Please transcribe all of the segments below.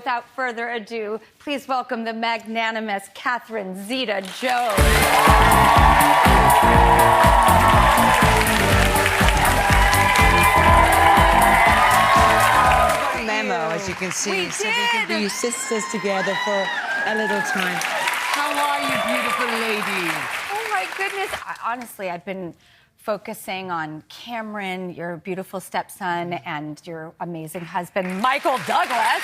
Without further ado, please welcome the magnanimous Catherine Zeta-Jones. Memo, as you can see, we so we can be sisters together for a little time. How are you, beautiful lady? Oh my goodness! Honestly, I've been focusing on Cameron, your beautiful stepson, and your amazing husband, Michael Douglas.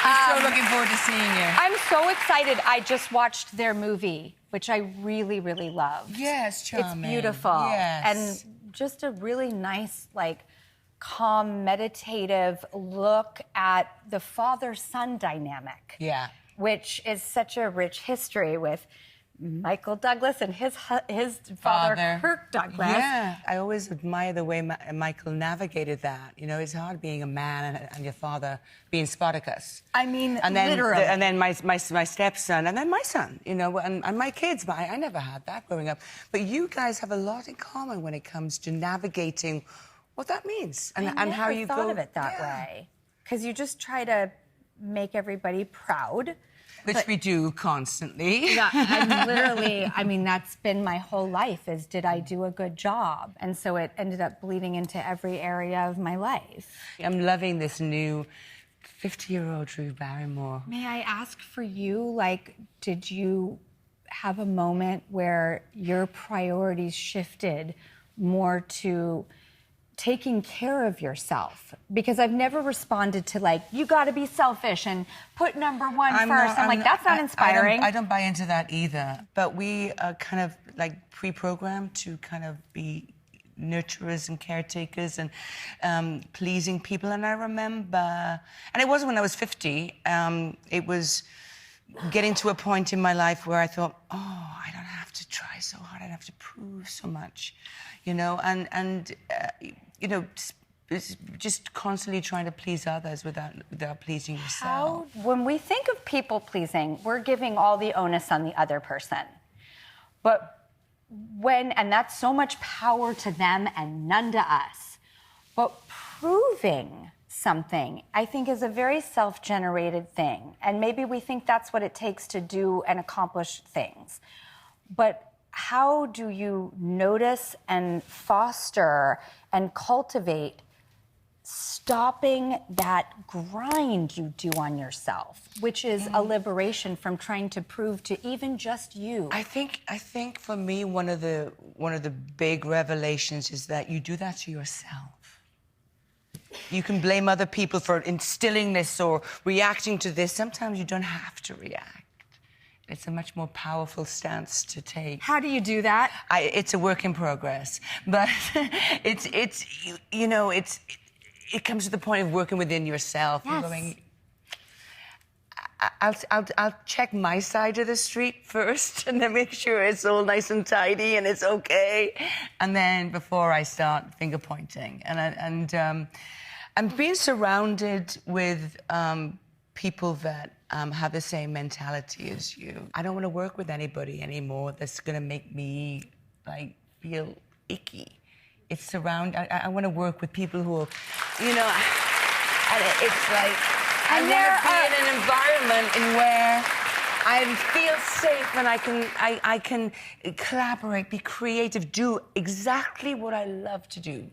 I'm so looking forward to seeing you. I'm so excited. I just watched their movie, which I really, really loved. Yes, charming. It's beautiful. Yes. And just a really nice, calm, meditative look at the father-son dynamic. Yeah. Which is such a rich history with Michael Douglas and his father, Kirk Douglas. Yeah. I always admire the way Michael navigated that. You know, it's hard being a man and your father being Spartacus. I mean, and then, literally. And then my stepson, and then my son, you know, and my kids. I never had that growing up. But you guys have a lot in common when it comes to navigating what that means and how you thought of it that way. Because you just try to make everybody proud. Which we do constantly. Yeah, I'm literally, I mean, that's been my whole life is, did I do a good job? And so it ended up bleeding into every area of my life. I'm loving this new 50-year-old Drew Barrymore. May I ask for you, did you have a moment where your priorities shifted more to taking care of yourself? Because I've never responded to you got to be selfish and put number one first. I'm like, that's not inspiring. I don't buy into that either. But we are kind of pre-programmed to kind of be nurturers and caretakers and pleasing people. And I remember, and it wasn't when I was 50, it was getting to a point in my life where I thought, oh, I don't have to try so hard. I don't have to prove so much, you know, and you know, just constantly trying to please others without pleasing yourself. When we think of people pleasing, we're giving all the onus on the other person. But and that's so much power to them and none to us. But proving something, I think, is a very self-generated thing. And maybe we think that's what it takes to do and accomplish things. But how do you notice and foster and cultivate stopping that grind you do on yourself, which is a liberation from trying to prove to even just you? I think for me, one of the big revelations is that you do that to yourself. You can blame other people for instilling this or reacting to this. Sometimes you don't have to react. It's a much more powerful stance to take. How do you do that? It's a work in progress, but it comes to the point of working within yourself. Yes. And going, I'll check my side of the street first, and then make sure it's all nice and tidy and it's okay, and then before I start finger pointing. And being surrounded with people that have the same mentality as you. I don't want to work with anybody anymore that's going to make me feel icky. I want to work with people who, you know, and it's I want to be in an environment in where I feel safe and I can collaborate, be creative, do exactly what I love to do.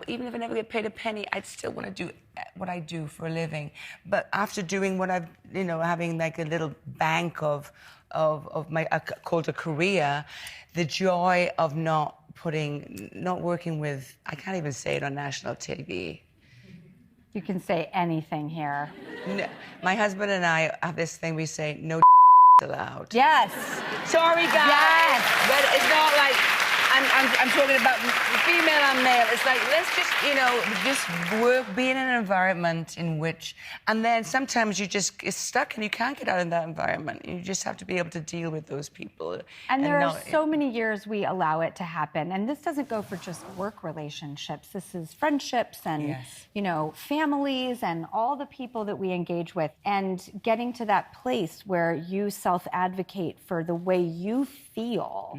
Even if I never get paid a penny, I'd still want to do what I do for a living. But after doing what I've, you know, having a little bank of my called a career, the joy of not working with, I can't even say it on national TV. You can say anything here. No, my husband and I have this thing we say, no allowed. Yes. Sorry, guys. Yes. But it's not like I'm talking about female and male. It's let's just, you know, just work, be in an environment in which, and then sometimes you just get stuck and you can't get out of that environment. You just have to be able to deal with those people. And there are so many years we allow it to happen. And this doesn't go for just work relationships. This is friendships and, you know, families and all the people that we engage with. And getting to that place where you self-advocate for the way you feel.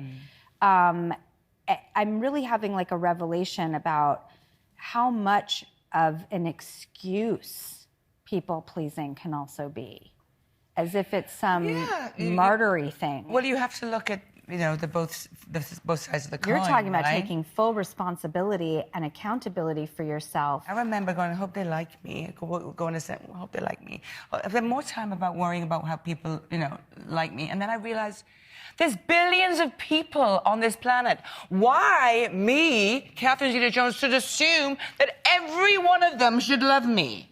I'm really having a revelation about how much of an excuse people pleasing can also be, as if it's some martyry thing. Well, you have to look at, you know, both sides of the coin. You're talking about right? taking full responsibility and accountability for yourself. I remember going, I hope they like me. Going to say, I hope they like me. I spent more time about worrying about how people, you know, like me. And then I realized there's billions of people on this planet. Why me, Catherine Zeta-Jones, should assume that every one of them should love me?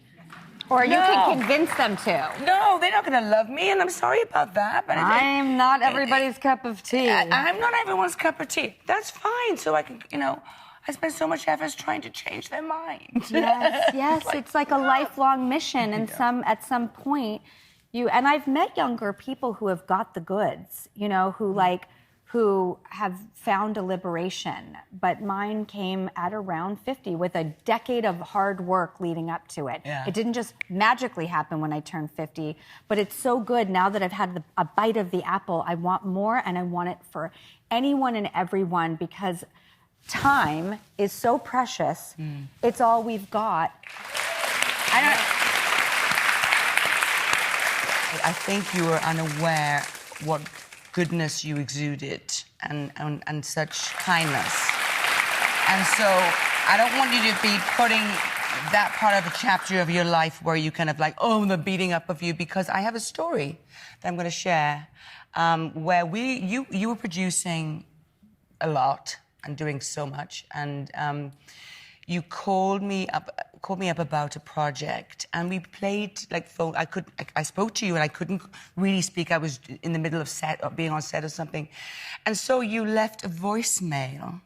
Or you can convince them to. No, they're not going to love me, and I'm sorry about that. But I'm not everybody's cup of tea. I'm not everyone's cup of tea. That's fine. So I can, you know, I spend so much effort trying to change their mind. Yes, it's like a lifelong mission, and at some point, and I've met younger people who have got the goods, you know, who have found a liberation, but mine came at around 50 with a decade of hard work leading up to it. Yeah. It didn't just magically happen when I turned 50, but it's so good now that I've had a bite of the apple. I want more, and I want it for anyone and everyone, because time is so precious. It's all we've got. I think you were unaware what goodness you exuded and such kindness. And so I don't want you to be putting that part of a chapter of your life where you kind of like, oh, the beating up of you, because I have a story that I'm going to share where you were producing a lot and doing so much, and you called me up about a project, and we played like phone. I spoke to you, and I couldn't really speak. I was in the middle of being on set or something, and so you left a voicemail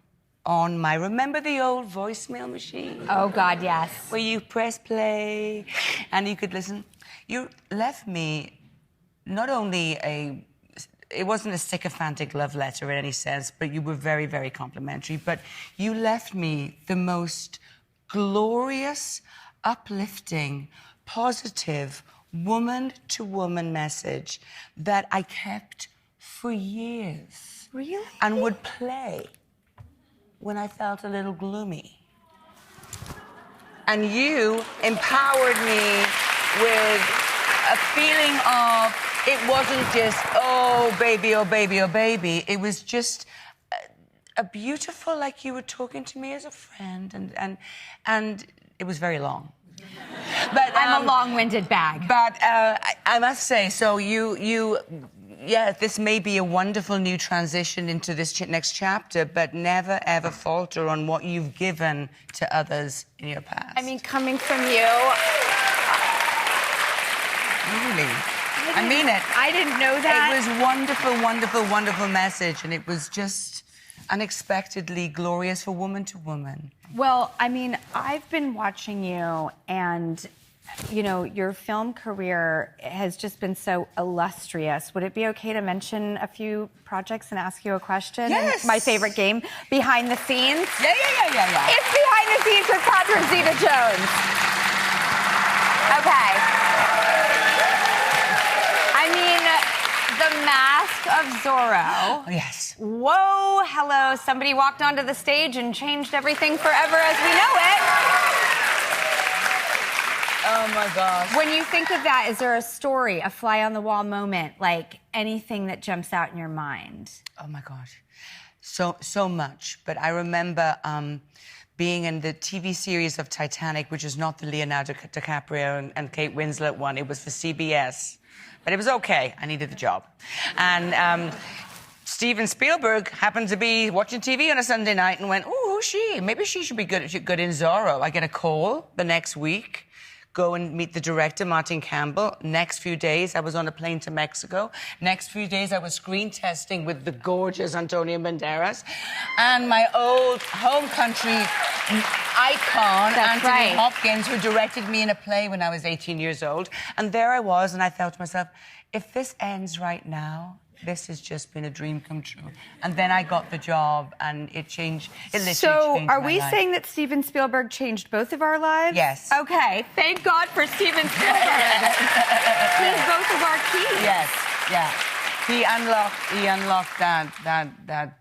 on my. Remember the old voicemail machine? Oh God, yes. Where you press play, and you could listen. You left me not only it wasn't a sycophantic love letter in any sense, but you were very, very complimentary. But you left me the most glorious, uplifting, positive, woman-to-woman message that I kept for years. Really? And would play when I felt a little gloomy. And you empowered me with a feeling of, it wasn't just, oh, baby, oh, baby, oh, baby. It was just a beautiful, like you were talking to me as a friend, and it was very long. But I'm a long-winded bag. But I must say, so yeah, this may be a wonderful new transition into this next chapter, but never, ever falter on what you've given to others in your past. I mean, coming from you... Really? I mean it. I didn't know that. It was wonderful, wonderful, wonderful message, and it was just unexpectedly glorious for woman to woman. Well, I mean, I've been watching you, and, you know, your film career has just been so illustrious. Would it be okay to mention a few projects and ask you a question? Yes. And my favorite game, Behind the Scenes. Yeah. It's Behind the Scenes with Catherine Zeta-Jones. Okay. I mean, the Mask of Zorro. Oh, yes. Whoa, hello. Somebody walked onto the stage and changed everything forever as we know it. Oh, my gosh. When you think of that, is there a story, a fly-on-the-wall moment, like anything that jumps out in your mind? Oh, my gosh. So much. But I remember being in the TV series of Titanic, which is not the Leonardo DiCaprio and Kate Winslet one. It was for CBS. But it was okay. I needed the job. And Steven Spielberg happened to be watching TV on a Sunday night and went, "Ooh, who's she? Maybe she should be good in Zorro." I get a call the next week. Go and meet the director, Martin Campbell. Next few days, I was on a plane to Mexico. Next few days, I was screen testing with the gorgeous Antonio Banderas and my old home country icon, Anthony Hopkins, who directed me in a play when I was 18 years old. And there I was, and I thought to myself, if this ends right now, this has just been a dream come true. And then I got the job, and it changed. It literally changed are my we life. saying that Steven Spielberg changed both of our lives? Yes. Okay. Thank God for Steven Spielberg. He's both of our keys. Yes. Yeah. He unlocked that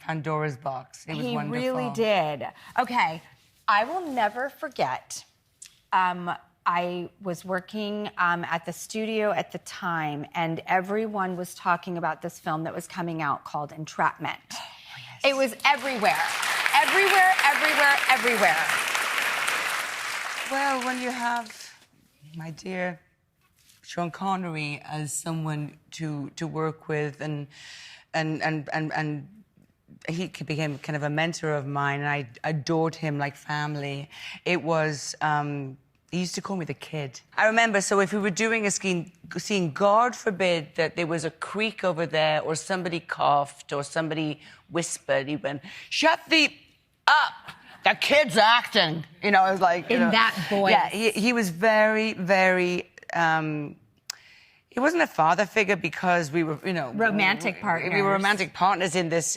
Pandora's box. It was wonderful. He really did. Okay. I will never forget I was working at the studio at the time, and everyone was talking about this film that was coming out called Entrapment. Oh, yes. It was everywhere. Everywhere, everywhere, everywhere. Well, when you have my dear Sean Connery as someone to work with, and he became kind of a mentor of mine, and I adored him like family. It was, he used to call me the kid. I remember, so if we were doing a scene, God forbid that there was a creak over there, or somebody coughed, or somebody whispered, he went, "Shut the up! The kid's acting." You know, it was like... In that voice. Yeah, he was very, very... He wasn't a father figure because we were, you know... Romantic partners. We were romantic partners in this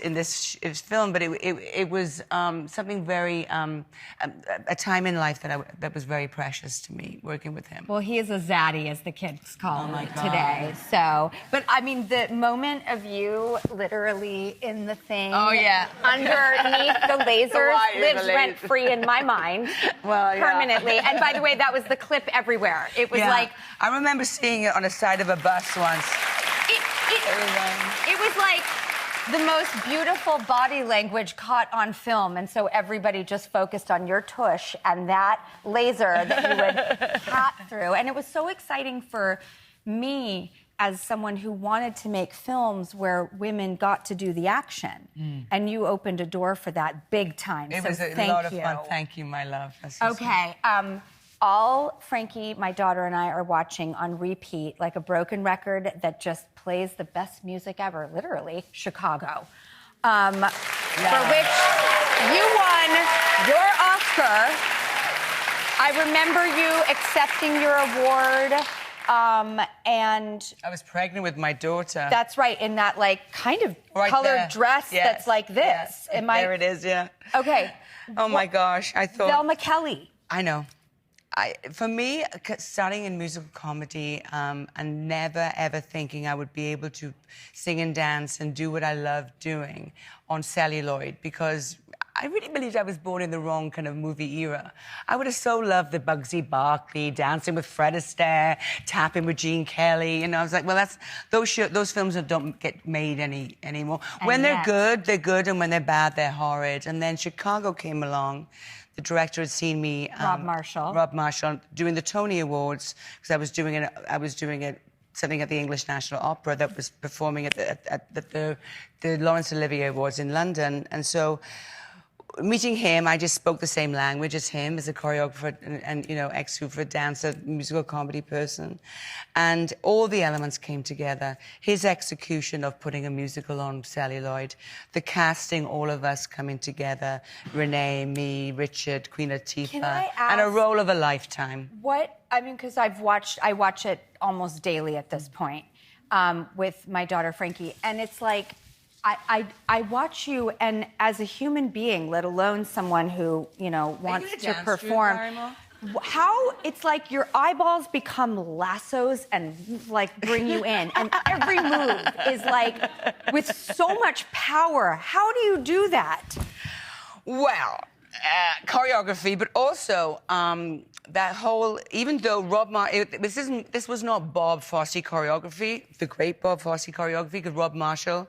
film, but it was something very... a time in life that was very precious to me, working with him. Well, he is a zaddy, as the kids call him today. So, but I mean, the moment of you literally in the thing... Oh, yeah. Underneath the lasers lives rent-free in my mind. Well, yeah. Permanently. And by the way, that was the clip everywhere. It was like... I remember seeing it on the side of a bus once. It was like the most beautiful body language caught on film, and so everybody just focused on your tush and that laser that you would pat through. And it was so exciting for me as someone who wanted to make films where women got to do the action. And you opened a door for that big time. It so was a lot of fun. Thank you, my love. Okay. All Frankie, my daughter, and I are watching on repeat, like a broken record that just plays the best music ever, literally, Chicago. For which you won your Oscar. I remember you accepting your award, and... I was pregnant with my daughter. That's right, in that, like, kind of colored dress that's like this. Yes. There it is, yeah. Okay. Oh, my gosh, I thought... Velma Kelly. I know. For me, starting in musical comedy and never, ever thinking I would be able to sing and dance and do what I love doing on celluloid, because I really believed I was born in the wrong kind of movie era. I would have so loved the Bugsy Barkley, Dancing with Fred Astaire, Tapping with Gene Kelly. And I was like, well, those films don't get made anymore. When they're good, they're good, and when they're bad, they're horrid. And then Chicago came along. The director had seen me, Rob Marshall, doing the Tony Awards, because I was doing something at the English National Opera that was performing at the Laurence Olivier Awards in London, and so. Meeting him, I just spoke the same language as him, as a choreographer and you know, ex-Hoover dancer, musical comedy person. And all the elements came together. His execution of putting a musical on celluloid, the casting, all of us coming together, Renee, me, Richard, Queen Latifah, and a role of a lifetime. Because I watch it almost daily at this point with my daughter Frankie, and it's like, I watch you, and as a human being, let alone someone who, you know, wants to perform, how it's like your eyeballs become lassos and like bring you in, and every move is like with so much power. How do you do that? Well, choreography, but also that whole, even though this was not Bob Fosse choreography, the great Bob Fosse choreography, because Rob Marshall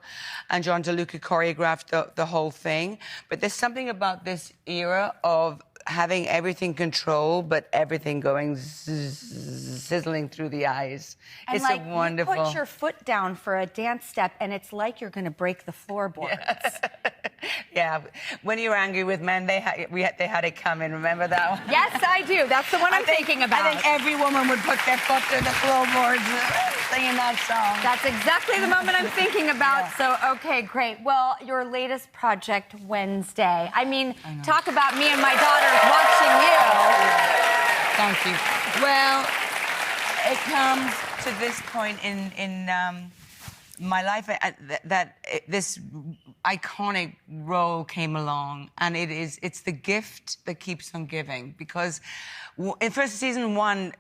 and John DeLuca choreographed the whole thing, but there's something about this era of having everything controlled, but everything going sizzling through the eyes. And it's like, a wonderful... you put your foot down for a dance step, and it's like you're going to break the floorboards. Yeah, when you're angry with men, they had it coming. Remember that one? Yes, I do. That's the one I'm thinking about. I think every woman would put their foot to the floorboards singing that song. That's exactly the moment I'm thinking about. Yeah. So, okay, great. Well, your latest project, Wednesday. I mean, talk about me and my daughters watching you. Thank you. Well, it comes to this point in my life that this iconic role came along, and it's the gift that keeps on giving, because in first season one,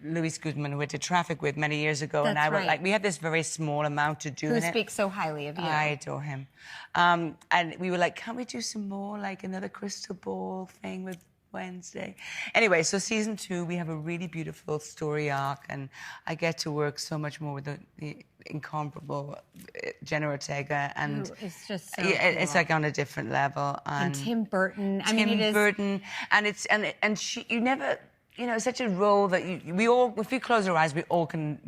Luis Guzman, who I did Traffic with many years ago, and I was like, we had this very small amount to do. Who speaks so highly of you? I adore him. And we were like, can't we do some more, like another crystal ball thing with Wednesday. Anyway, so season 2, we have a really beautiful story arc, and I get to work so much more with the incomparable Jenna Ortega, and it's just so it's cool. like on a different level. And Tim Burton. Tim Burton, and it's and she, you never. You know, it's such a role that we all, if we close our eyes, we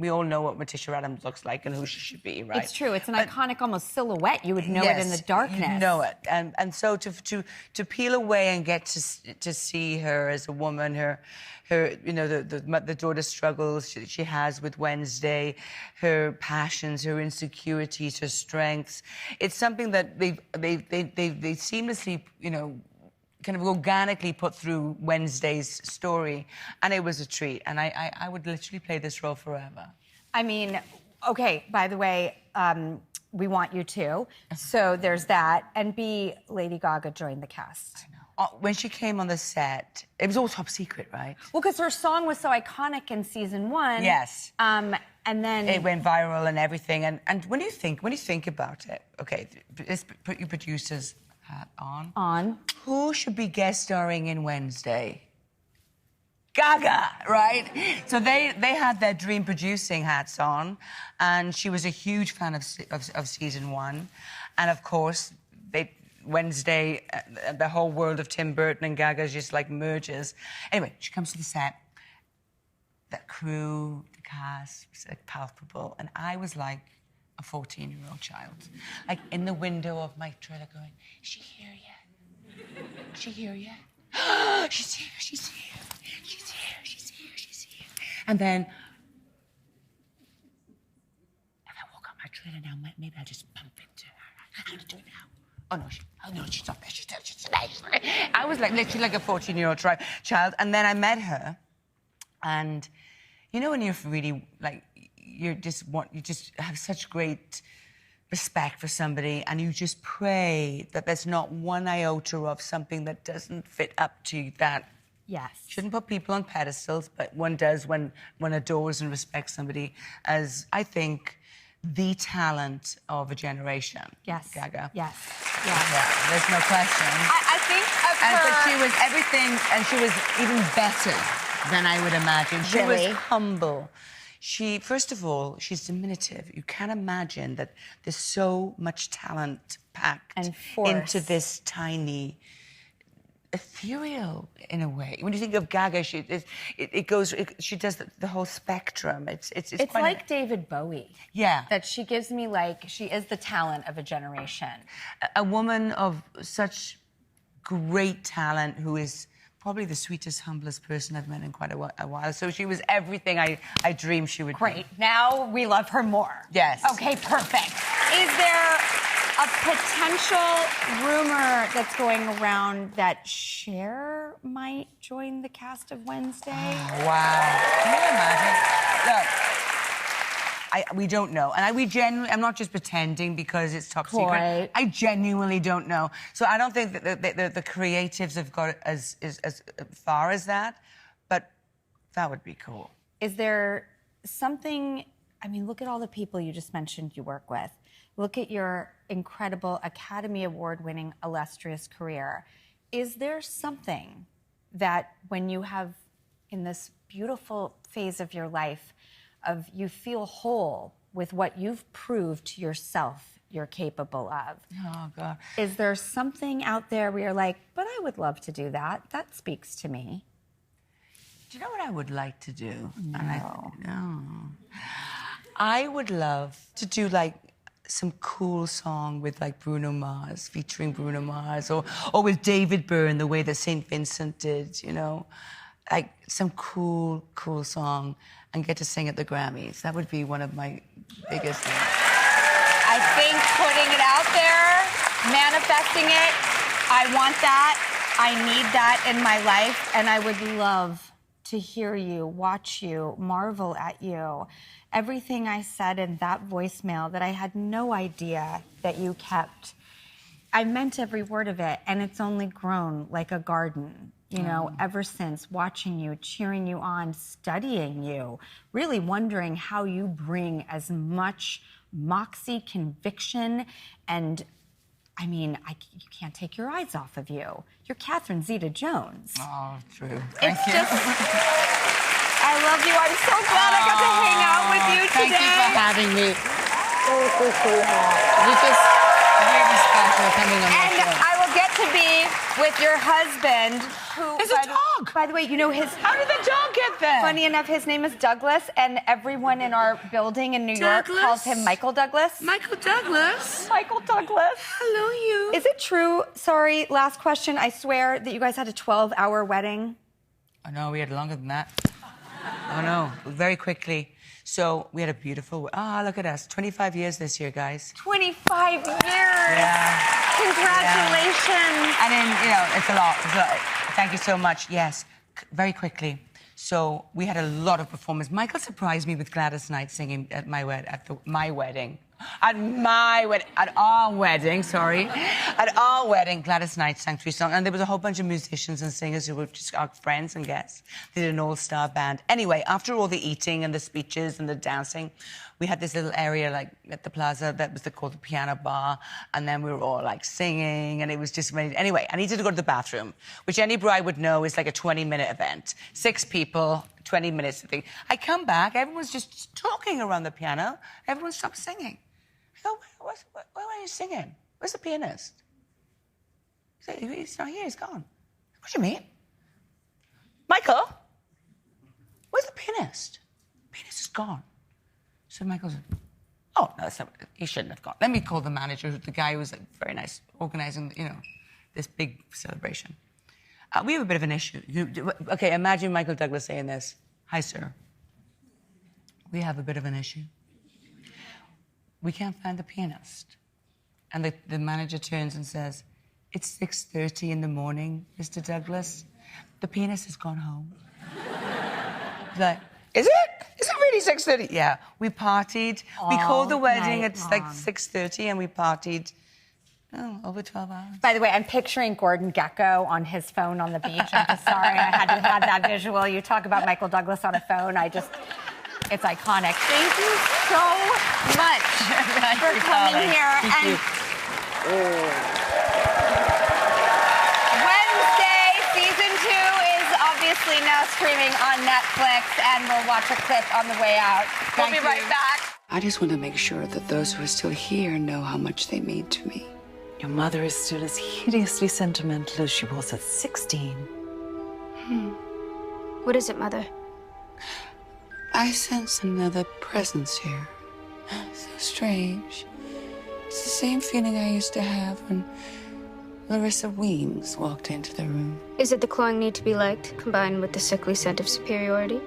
all know what Morticia Addams looks like and who she should be, right? It's true. It's an iconic, almost silhouette. You would know it in the darkness. You know it, and so to peel away and get to see her as a woman, her you know the daughter struggles she has with Wednesday, her passions, her insecurities, her strengths. It's something that they seamlessly, you know, kind of organically put through Wednesday's story, and it was a treat. And I would literally play this role forever. I mean, okay, by the way, we want you to. So there's that. And B, Lady Gaga joined the cast. I know. When she came on the set, it was all top secret, right? Well, because her song was so iconic in season 1. Yes. And then it went viral and everything. And when you think about it, okay, let's put your producer's hat on. On. Who should be guest starring in Wednesday? Gaga, right? So they had their dream producing hats on, and she was a huge fan of season 1, and of course Wednesday, the whole world of Tim Burton and Gaga just like merges. Anyway, she comes to the set. The crew, the cast was like palpable, and I was like a 14-year-old child, like in the window of my trailer going, "Is she here yet? Is she here yet? She's here, she's here, she's here, she's here, she's here." And then I woke up my trailer now. Maybe I'll just bump into her. How to do it now? Oh no, she's not there. She's there. She's there. I was like literally like a 14-year-old child, and then I met her, and you know when you're really like you just have such great respect for somebody, and you just pray that there's not one iota of something that doesn't fit up to that. Yes. Shouldn't put people on pedestals, but one does when one adores and respects somebody as, I think, the talent of a generation. Yes. Gaga. Yes. Yeah, there's no question. I think of her... But she was everything, and she was even better than I would imagine. She Really? was humble. She, first of all, she's diminutive. You can't imagine that there's so much talent packed and force into this tiny, ethereal, in a way. When you think of Gaga, she does the whole spectrum. It's like David Bowie. Yeah. That she gives me like, she is the talent of a generation. A woman of such great talent who is probably the sweetest, humblest person I've met in quite a while. So she was everything I dreamed she would be. Great. Now we love her more. Yes. Okay, perfect. Is there a potential rumor that's going around that Cher might join the cast of Wednesday? Oh, wow. Can you imagine? Look, we don't know. And I'm not just pretending because it's top secret. I genuinely don't know. So I don't think that the creatives have got as far as that, but that would be cool. Is there something, I mean, look at all the people you just mentioned you work with. Look at your incredible Academy Award-winning illustrious career. Is there something that when you have, in this beautiful phase of your life, of you feel whole with what you've proved to yourself you're capable of? Oh, God. Is there something out there where you're like, but I would love to do that. That speaks to me. Do you know what I would like to do? No. I would love to do, like, some cool song with, like, Bruno Mars, featuring Bruno Mars, or with David Byrne, the way that St. Vincent did, you know? Like, some cool song, and get to sing at the Grammys. That would be one of my biggest things. I think putting it out there, manifesting it, I want that, I need that in my life, and I would love to hear you, watch you, marvel at you. Everything I said in that voicemail that I had no idea that you kept, I meant every word of it, and it's only grown like a garden. You know, ever since watching you, cheering you on, studying you, really wondering how you bring as much moxie, conviction, and I mean, you can't take your eyes off of you. You're Catherine Zeta-Jones. Oh, Drew. It's just, I love you. I'm so glad I got to hang out with you today. Thank you for having me. You're just really special coming on my show. And I will get to be with your husband, who... There's a dog. By the way, you know his... How did the dog get there? Funny enough, his name is Douglas, and everyone in our building in New York calls him Michael Douglas. Michael Douglas? Michael Douglas. Hello, you. Is it true, sorry, last question, I swear, that you guys had a 12-hour wedding? Oh, no, we had longer than that. Oh, no, very quickly. So we had a beautiful... look at us. 25 years this year, guys. 25 years! Yeah. Congratulations! Yeah. And then, it's a lot. Thank you so much. Yes, very quickly. So we had a lot of performance. Michael surprised me with Gladys Knight singing at our wedding. At our wedding, Gladys Knight sang 3 songs, and there was a whole bunch of musicians and singers who were just our friends and guests. They did an all-star band. Anyway, after all the eating and the speeches and the dancing, we had this little area, like, at the plaza that was called the piano bar, and then we were all, like, singing, and it was just... Anyway, I needed to go to the bathroom, which any bride would know is like a 20-minute event. 6 people, 20 minutes. I come back, everyone's just talking around the piano. Everyone stopped singing. I go, why are you singing? Where's the pianist? He's not here, he's gone. What do you mean? Michael, where's the pianist? The pianist is gone. So Michael said, oh, no, that's not, he shouldn't have gone. Let me call the manager, the guy who was very nice, organizing, this big celebration. We have a bit of an issue. Okay, imagine Michael Douglas saying this. Hi, sir. We have a bit of an issue. We can't find the pianist. And the manager turns and says, it's 6:30 in the morning, Mr. Douglas. The pianist has gone home. He's like, is it? Is it really 6:30? Yeah, we partied. We called the wedding at like 6:30 and we partied over 12 hours. By the way, I'm picturing Gordon Gekko on his phone on the beach. I'm just sorry I had to have that visual. You talk about Michael Douglas on a phone. It's iconic. Thank you so much for coming here. Wednesday, season 2 is obviously now streaming on Netflix, and we'll watch a clip on the way out. We'll be right back. I just want to make sure that those who are still here know how much they mean to me. Your mother is still as hideously sentimental as she was at 16. What is it, Mother? I sense another presence here. So strange. It's the same feeling I used to have when Larissa Weems walked into the room. Is it the clawing need to be liked, combined with the sickly scent of superiority?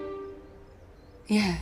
Yes.